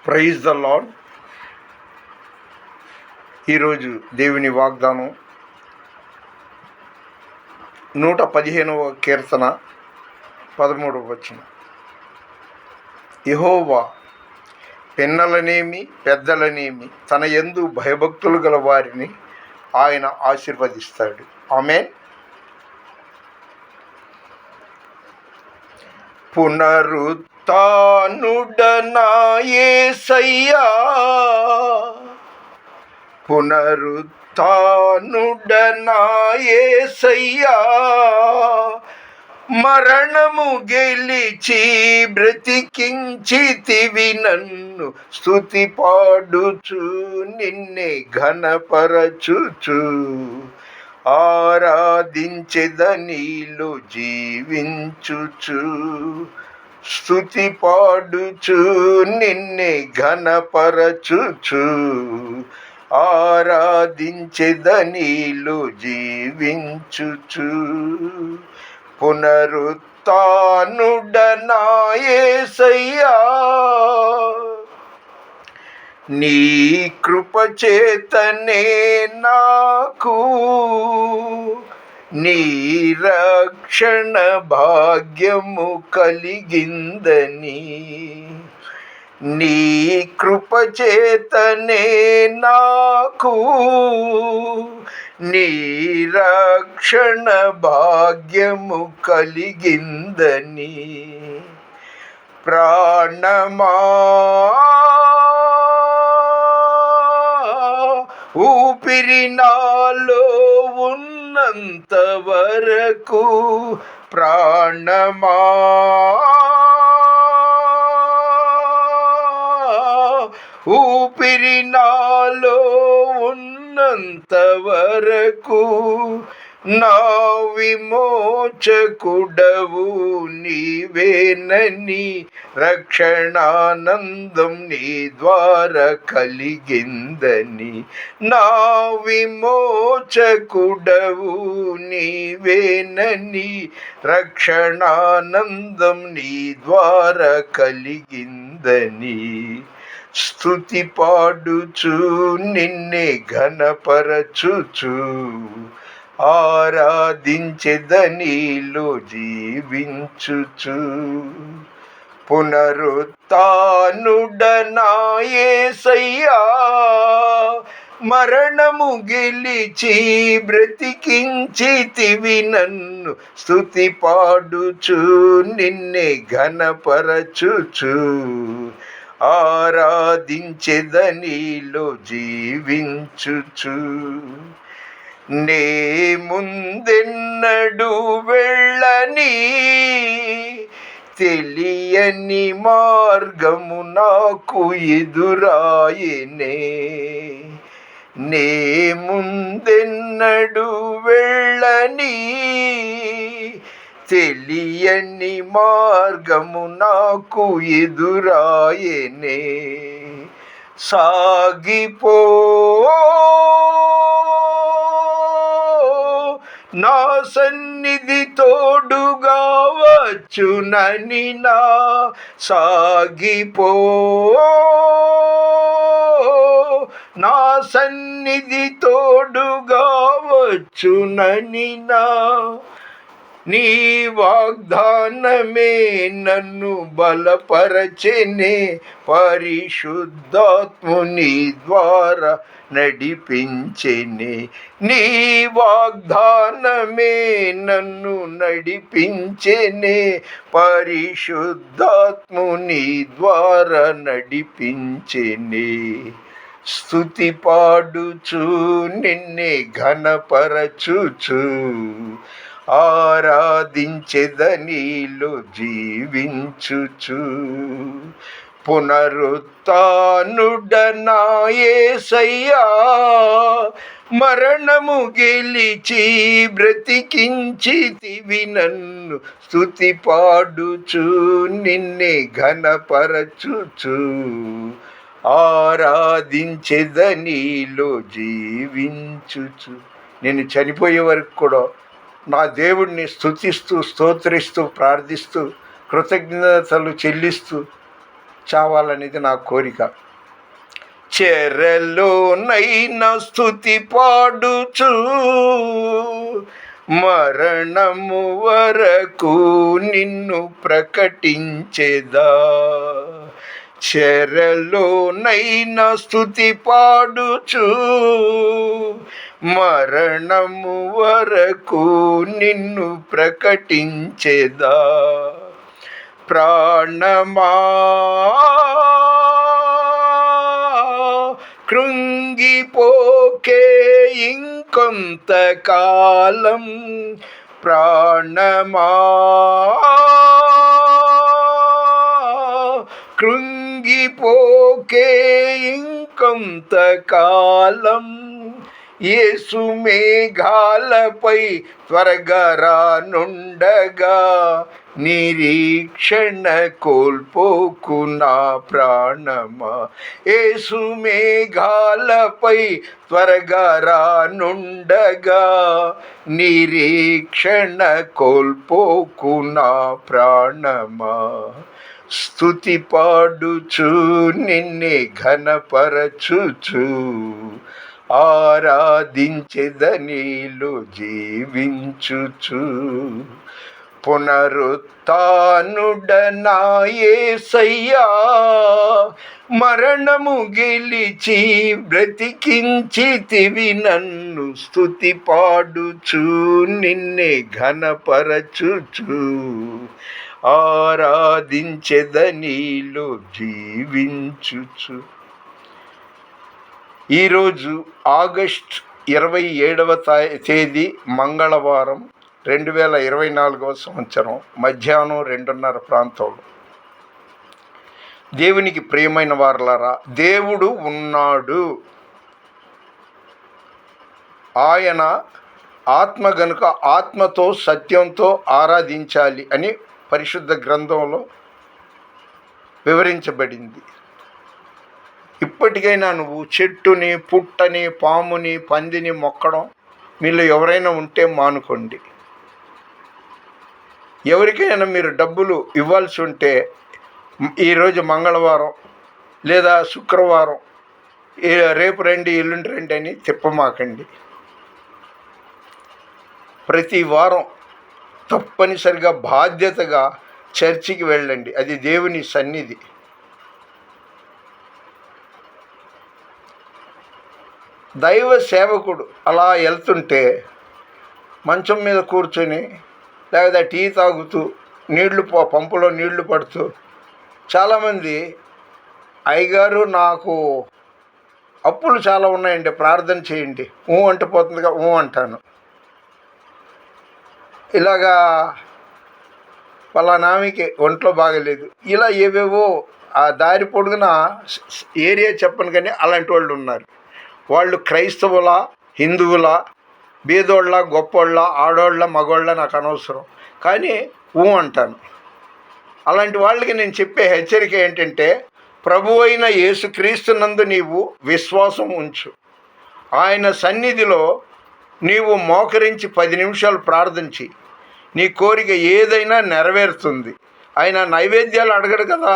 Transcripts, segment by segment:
Praise the lord. ఈరోజు దేవుని వాగ్దానం 115వ కీర్తన 13వ వచనం. యెహోవా పిన్నలనేమి పెద్దలనేమి తన యందు భయభక్తులు గల వారిని ఆయన ఆశీర్వదిస్తాడు. ఆమేన్. పునరుత్థానుడనా యేసయ్యా, పునరుత్థానుడనా యేసయ్యా, మరణము గెలిచి బ్రతికించితివి నన్ను, స్తుతి పాడుచు నిన్నే ఘనపరచుచు, ఆరాధించెద నీలో జీవించుచు, స్తుతి పాడుచు నిన్నే ఘనపరచుచు, ఆరాధించెద నీలో జీవించుచు. పునరుత్థానుడనా యేసయ్యా, నీ కృపచేతనే నాకు నీ రక్షణ భాగ్యము కలిగిందని, నీ కృపచేతనే నాకు నీ రక్షణ భాగ్యము కలిగిందని, ప్రాణమా ఊపిరి నాలో ఉన్నంత వరకు, ప్రాణమా ఊపిరి నాలో ఉన్నంత వరకు, నా విమోచకుడవు నీవేనని, రక్షణానందం నీ ద్వారా కలిగిందని, నా విమోచకుడవు నీవేనని, రక్షణానందం నీ ద్వారా కలిగిందని, స్తుతి పాడుచు నిన్నే ఘనపరచుచు, ఆరాధించెద నీలో జీవించుచు. పునరుత్థానుడనా యేసయ్యా, మరణము గెలిచి బ్రతికించితివి నన్ను, స్తుతి పాడుచు నిన్నే ఘనపరచుచు, ఆరాధించెద నీలో జీవించుచు. నే ముందెన్నడు వెళ్ళని తెలియని మార్గము నాకు ఎదురాయనే, నే ముందెన్నడు వెళ్ళని తెలియని మార్గము నాకు ఎదురాయనే, సాగిపో నా సన్నిధి తోడుగా వచ్చునని, నా సాగిపో నా సన్నిధి తోడుగా వచ్చునని, నా నీ వాగ్దానమే నన్ను బలపరచెనే, పరిశుద్ధాత్ముని ద్వారా నడిపించెనే, నీ వాగ్దానమే నన్ను నడిపించెనే, పరిశుద్ధాత్ముని ద్వారా నడిపించెనే, స్తుతి పాడుచు నిన్నే ఘనపరచుచు, ఆరాధించెద నీలో జీవించుచు. పునరుత్థానుడనా యేసయ్యా, మరణము గెలిచి బ్రతికించితివి నన్ను, స్తుతి పాడుచు నిన్నే ఘనపరచుచు, ఆరాధించెద నీలో జీవించుచు. నేను చనిపోయే వరకు కూడా నా దేవుడిని స్తుతిస్తూ స్తోత్రిస్తూ ప్రార్థిస్తూ కృతజ్ఞతలు చెల్లిస్తూ చావాలనేది నా కోరిక. చెరలోనైనా స్తుతి పాడుచు మరణము వరకు నిన్ను ప్రకటించెదా. చెరలోనైనా స్తుతి పాడుచు మరణము వరకు నిన్ను ప్రకటించెదా. ప్రాణమా కృంగిపోకే ఇంకొంతకాలం, ప్రాణమా కృంగిపోకే ఇంకొంతకాలం. యేసు మేఘాలపై త్వరగా రానుండగా నిరీక్షణ కోల్పోకు నా ప్రాణమా. యేసు మేఘాలపై త్వరగా రానుండగా నిరీక్షణ కోల్పోకు నా ప్రాణమా. స్తుతి పాడుచు నిన్నే ఘనపరచుచు ఆరాధించెదనీలో జీవించుచు. పునరుత్థానుడనా యేసయ్యా మరణము గెలిచి బ్రతికించితివి నన్ను. స్తుతి పాడుచు నిన్నే ఘనపరచుచు ఆరాధించెదనీలో జీవించుచు. ఈరోజు ఆగస్ట్ 27వ తేదీ మంగళవారం, 2024వ సంవత్సరం, మధ్యాహ్నం 2:30 ప్రాంతంలో. దేవునికి ప్రియమైన వారలారా, దేవుడు ఉన్నాడు. ఆయన ఆత్మ గనుక ఆత్మతో సత్యంతో ఆరాధించాలి అని పరిశుద్ధ గ్రంథంలో వివరించబడింది. ఇప్పటికైనా నువ్వు చెట్టుని, పుట్టని, పాముని, పందిని మొక్కడం మీలో ఎవరైనా ఉంటే మానుకోండి. ఎవరికైనా మీరు డబ్బులు ఇవ్వాల్సి ఉంటే ఈరోజు మంగళవారం లేదా శుక్రవారం రేపు రండి, ఎల్లుండి రండి అని తిప్పమాకండి. ప్రతి వారం తప్పనిసరిగా బాధ్యతగా చర్చికి వెళ్ళండి. అది దేవుని సన్నిధి. దైవ సేవకుడు అలా వెళ్తుంటే మంచం మీద కూర్చొని లేదా టీ తాగుతూ పంపులో నీళ్లు పడుతూ, చాలామంది అయ్యగారు నాకు అప్పులు చాలా ఉన్నాయండి, ప్రార్థన చేయండి, అంటే పోతుందిగా అంటాను. ఇలాగా పలానామికి ఒంట్లో బాగలేదు, ఇలా ఏవేవో ఆ దారి పొడుగున ఏరియా చెప్పను కానీ అలాంటి వాళ్ళు ఉన్నారు. వాళ్ళు క్రైస్తవుల, హిందువుల, బీదోళ్ళ, గొప్పోళ్ళ, ఆడోళ్ళ, మగోళ్ళ నాకు అనవసరం, కానీ అంటాను. అలాంటి వాళ్ళకి నేను చెప్పే హెచ్చరిక ఏంటంటే, ప్రభువు అయిన యేసుక్రీస్తునందు నీవు విశ్వాసం ఉంచు. ఆయన సన్నిధిలో నీవు మోకరించి 10 నిమిషాలు ప్రార్థించి నీ కోరిక ఏదైనా నెరవేరుతుంది. ఆయన నైవేద్యాలు అడగడు కదా,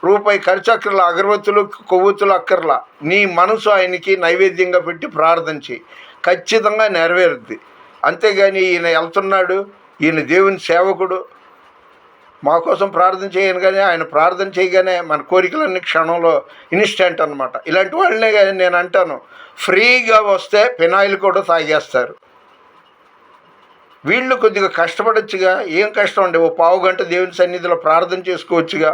రూపాయి ఖర్చు అక్కర్లా, అగరవత్తులు, కొవ్వొత్తులు అక్కర్లా. నీ మనసు ఆయనకి నైవేద్యంగా పెట్టి ప్రార్థించి ఖచ్చితంగా నెరవేరుద్ది. అంతేగాని ఈయన వెళ్తున్నాడు, ఈయన దేవుని సేవకుడు, మా కోసం ప్రార్థన చేయను, కానీ ఆయన ప్రార్థన చేయగానే మన కోరికలన్నీ క్షణంలో ఇన్స్టెంట్ అనమాట. ఇలాంటి వాళ్ళనే కానీ నేను అంటాను, ఫ్రీగా వస్తే ఫినాయిల్ కూడా తాగేస్తారు. వీళ్ళు కొద్దిగా కష్టపడొచ్చుగా. ఏం కష్టం అండి, ఓ పావు గంట దేవుని సన్నిధిలో ప్రార్థన చేసుకోవచ్చుగా.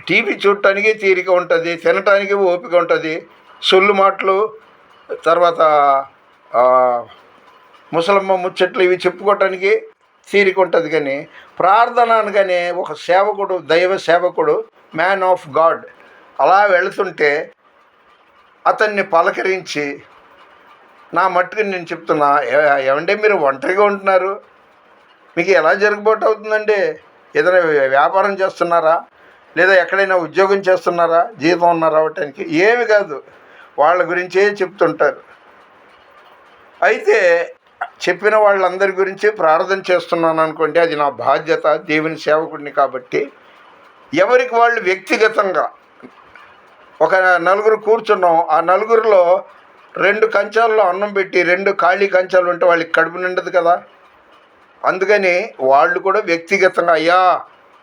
టీవీ చూడటానికి తీరిక ఉంటుంది, తినటానికి ఓపిక ఉంటుంది, సొల్లు మాటలు, తర్వాత ముసలమ్మ ముచ్చట్లు ఇవి చెప్పుకోవటానికి తీరిక ఉంటుంది. కానీ ప్రార్థన అనగానే ఒక సేవకుడు, దైవ సేవకుడు, మ్యాన్ ఆఫ్ గాడ్ అలా వెళుతుంటే అతన్ని పలకరించి, నా మట్టుకు నేను చెప్తున్నా, ఏమంటే మీరు ఒంటరిగా ఉంటున్నారు, మీకు ఎలా జరుగుబాటు అవుతుందండి? ఏదైనా వ్యాపారం చేస్తున్నారా, లేదా ఎక్కడైనా ఉద్యోగం చేస్తున్నారా, జీతం ఉన్నారా రావటానికి? ఏమి కాదు, వాళ్ళ గురించే చెప్తుంటారు. అయితే చెప్పిన వాళ్ళందరి గురించి ప్రార్థన చేస్తున్నాను అనుకోండి, అది నా బాధ్యత, దేవుని సేవకుడిని కాబట్టి. ఎవరికి వాళ్ళు వ్యక్తిగతంగా ఒక నలుగురు కూర్చున్నాం, ఆ నలుగురిలో 2 కంచాల్లో అన్నం పెట్టి 2 ఖాళీ కంచాలు ఉంటే వాళ్ళకి కడుపు నిండదు కదా. అందుకని వాళ్ళు కూడా వ్యక్తిగతంగా, అయ్యా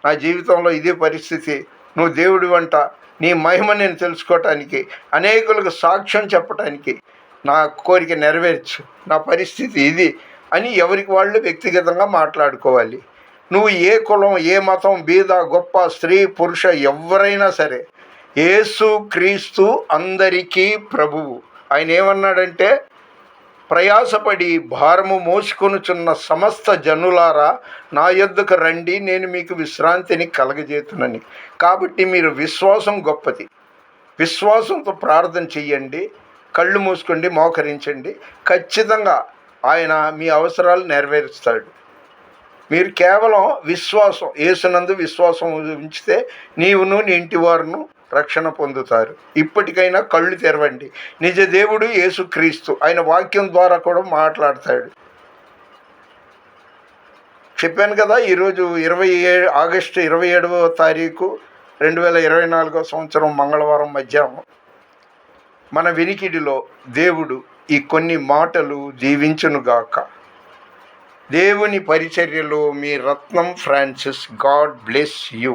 నా జీవితంలో ఇదే పరిస్థితి, నువ్వు దేవుడి వంట, నీ మహిమ నేను తెలుసుకోవటానికి, అనేకులకు సాక్ష్యం చెప్పటానికి నా కోరిక నెరవేర్చు, నా పరిస్థితి ఇది అని ఎవరికి వాళ్ళు వ్యక్తిగతంగా మాట్లాడుకోవాలి. నువ్వు ఏ కులం, ఏ మతం, బీద గొప్ప, స్త్రీ పురుష ఎవరైనా సరే, యేసు క్రీస్తు అందరికీ ప్రభువు. ఆయన ఏమన్నాడంటే, ప్రయాసపడి భారము మోసుకొనుచున్న సమస్త జనులారా నా యొద్దకు రండి, నేను మీకు విశ్రాంతిని కలగజేతునని. కాబట్టి మీరు విశ్వాసం గొప్పది, విశ్వాసంతో ప్రార్థన చెయ్యండి, కళ్ళు మూసుకోండి, మోకరించండి, ఖచ్చితంగా ఆయన మీ అవసరాలు నెరవేరుస్తాడు. మీరు కేవలం విశ్వాసం, యేసునందు విశ్వాసం ఉంచితే నీవును నీ ఇంటి వారును రక్షణ పొందుతారు. ఇప్పటికైనా కళ్ళు తెరవండి. నిజ దేవుడు యేసుక్రీస్తు ఆయన వాక్యం ద్వారా కూడా మాట్లాడతాడు. చెప్పాను కదా, ఈరోజు ఆగస్టు 27వ తారీఖు 2024 సంవత్సరం మంగళవారం మధ్యాహ్నం మన వినికిడిలో దేవుడు ఈ కొన్ని మాటలు దీవించునుగాక. దేవుని పరిచర్యలో మీ రత్నం ఫ్రాన్సిస్. God bless you.